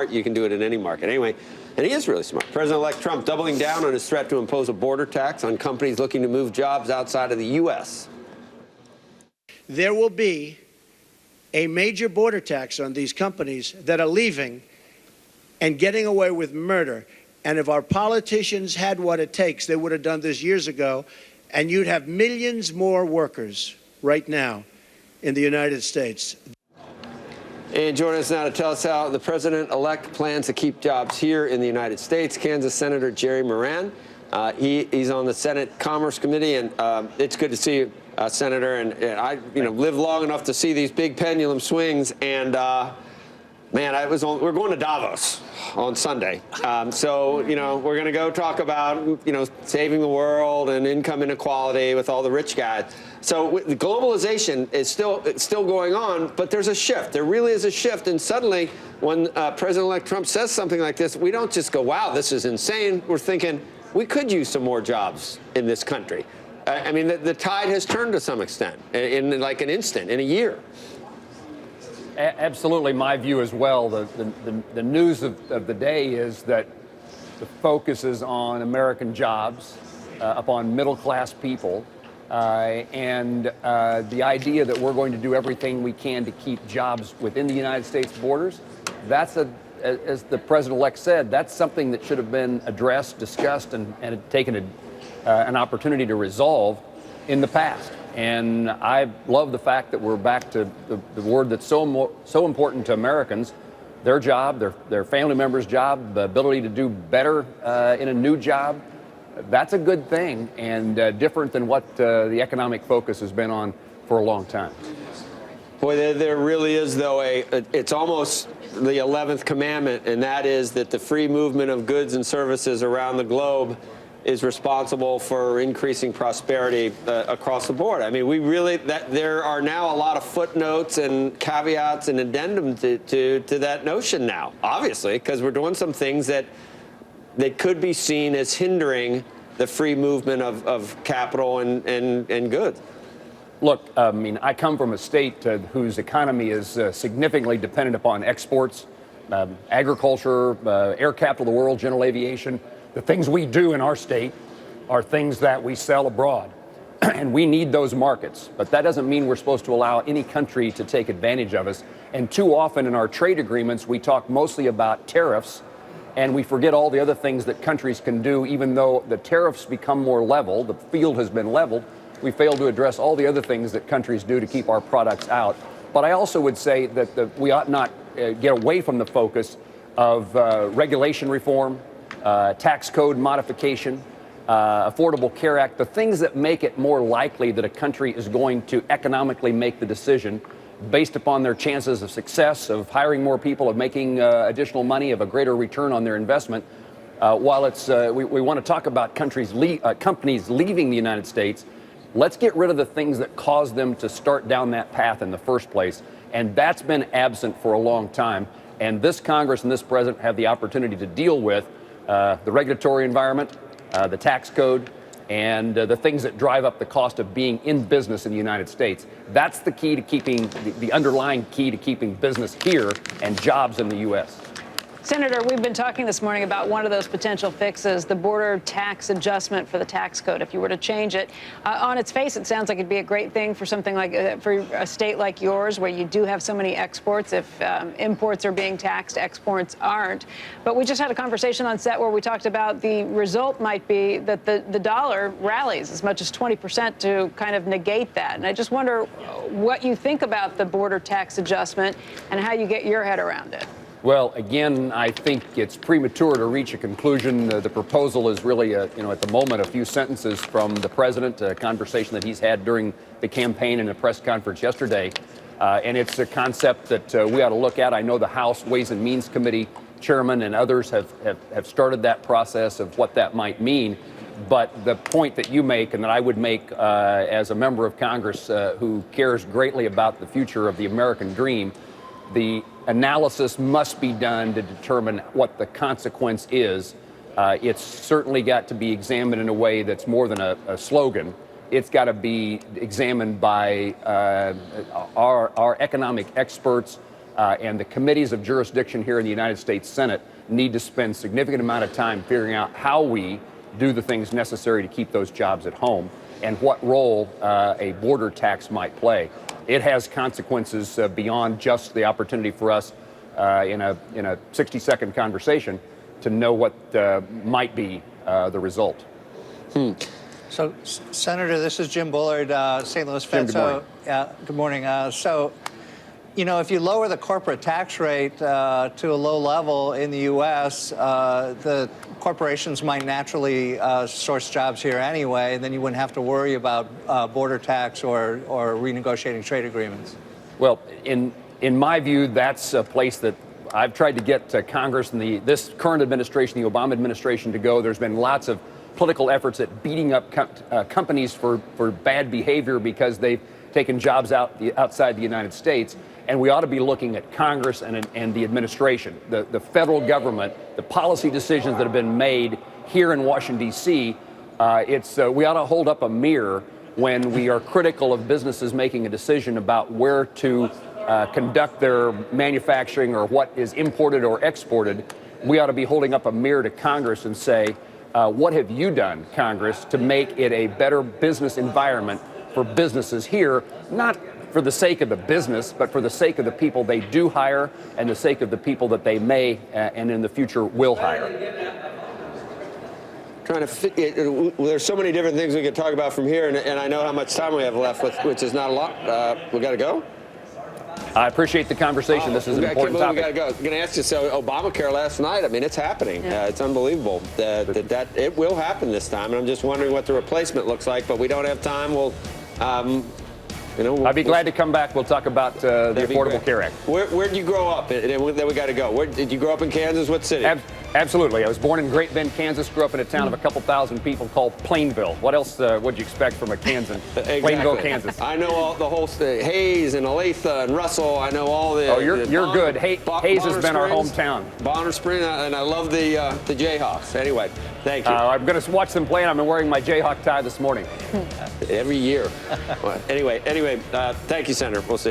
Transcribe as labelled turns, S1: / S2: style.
S1: You can do it in any market. Anyway, and he is really smart. President-elect Trump doubling down on his threat to impose a border tax on companies looking to move jobs outside of the U.S.
S2: There will be a major border tax on these companies that are leaving and getting away with murder. And if our politicians had what it takes, they would have done this years ago, and you'd have millions more workers right now in the United States.
S1: And joining us now to tell us how the president-elect plans to keep jobs here in the United States, Kansas Senator Jerry Moran. He's on the Senate Commerce Committee, and it's good to see you, Senator. And I, lived long enough to see these big pendulum swings. And man, we're going to Davos on Sunday. So we're going to go talk about saving the world and income inequality with all the rich guys. So the globalization is still going on, but there's a shift. There really is a shift. And suddenly, when President-elect Trump says something like this, we don't just go, wow, this is insane. We're thinking we could use some more jobs in this country. I mean, the tide has turned to some extent in like an instant, in a year.
S3: Absolutely, my view as well. The news of the day is that the focus is on American jobs, upon middle-class people, and the idea that we're going to do everything we can to keep jobs within the United States borders. That's as the president-elect said, that's something that should have been addressed, discussed, and taken an opportunity to resolve in the past. And I love the fact that we're back to the word that's so important to Americans, their job, their family members' job, the ability to do better in a new job. That's a good thing, and different than what the economic focus has been on for a long time.
S1: Boy, there really is, though, it's almost the 11th commandment, and that is that the free movement of goods and services around the globe is responsible for increasing prosperity across the board. I mean, there are now a lot of footnotes and caveats and addendum to that notion now, obviously, because we're doing some things that could be seen as hindering the free movement of capital and goods.
S3: Look, I mean, I come from a state whose economy is significantly dependent upon exports, agriculture, air capital of the world, general aviation. The things we do in our state are things that we sell abroad, and we need those markets. But that doesn't mean we're supposed to allow any country to take advantage of us. And too often in our trade agreements, we talk mostly about tariffs, and we forget all the other things that countries can do. Even though the tariffs become more level, the field has been leveled, we fail to address all the other things that countries do to keep our products out. But I also would say that we ought not get away from the focus of regulation reform, tax code modification, Affordable Care Act, the things that make it more likely that a country is going to economically make the decision based upon their chances of success, of hiring more people, of making additional money, of a greater return on their investment. While we want to talk about companies leaving the United States, let's get rid of the things that cause them to start down that path in the first place. And that's been absent for a long time. And this Congress and this president have the opportunity to deal with the regulatory environment, the tax code, and the things that drive up the cost of being in business in the United States. That's the key to keeping, the underlying key to keeping business here and jobs in the U.S.
S4: Senator, we've been talking this morning about one of those potential fixes, the border tax adjustment for the tax code. If you were to change it, on its face, it sounds like it'd be a great thing for something like for a state like yours, where you do have so many exports. If imports are being taxed, exports aren't. But we just had a conversation on set where we talked about the result might be that the dollar rallies as much as 20% to kind of negate that. And I just wonder what you think about the border tax adjustment and how you get your head around it.
S3: Well, again, I think it's premature to reach a conclusion. The proposal is really, at the moment, a few sentences from the president, a conversation that he's had during the campaign and a press conference yesterday. And it's a concept that we ought to look at. I know the House Ways and Means Committee chairman and others have started that process of what that might mean. But the point that you make and that I would make as a member of Congress who cares greatly about the future of the American dream, the analysis must be done to determine what the consequence is. It's certainly got to be examined in a way that's more than a slogan. It's got to be examined by our economic experts, And the committees of jurisdiction here in the United States Senate need to spend significant amount of time figuring out how we do the things necessary to keep those jobs at home and what role a border tax might play. It has consequences beyond just the opportunity for us in a 60-second conversation to know what might be the result.
S5: So, Senator, this is Jim Bullard, St. Louis Fed.
S3: Jim, good morning.
S5: Good morning. So, you know, if you lower the corporate tax rate to a low level in the U.S., the corporations might naturally source jobs here anyway, and then you wouldn't have to worry about border tax or renegotiating trade agreements.
S3: Well, in my view, that's a place that I've tried to get Congress and this current administration, the Obama administration, to go. There's been lots of political efforts at beating up companies for bad behavior because they've taken jobs outside the United States. And we ought to be looking at Congress and the administration, the federal government, the policy decisions that have been made here in Washington, D.C. We ought to hold up a mirror when we are critical of businesses making a decision about where to conduct their manufacturing or what is imported or exported. We ought to be holding up a mirror to Congress and say, what have you done, Congress, to make it a better business environment for businesses here, not for the sake of the business, but for the sake of the people they do hire and the sake of the people that they may and in the future will hire.
S1: There's so many different things we could talk about from here, and I know how much time we have left, which is not a lot. We got to go?
S3: I appreciate the conversation. This is an important topic.
S1: We got to go. I'm going to ask you, so Obamacare last night, I mean, it's happening.
S4: Yeah.
S1: It's unbelievable that it will happen this time, and I'm just wondering what the replacement looks like, but we don't have time.
S3: I'd be glad to come back. We'll talk about the Affordable Care Act.
S1: Where did you grow up? And then we got to go. Did you grow up in Kansas? What city?
S3: Absolutely. I was born in Great Bend, Kansas. Grew up in a town of a couple thousand people called Plainville. What else would you expect from a Kansan?
S1: Exactly.
S3: Plainville, Kansas.
S1: I know the whole state. Hayes and Olathe and Russell. I know all the.
S3: Oh, you're good. Hayes has been our hometown.
S1: Bonner Spring, and I love the Jayhawks. Anyway, thank you.
S3: I'm going to watch them play, and I've been wearing my Jayhawk tie this morning.
S1: Every year. Anyway, thank you, Senator. We'll see you.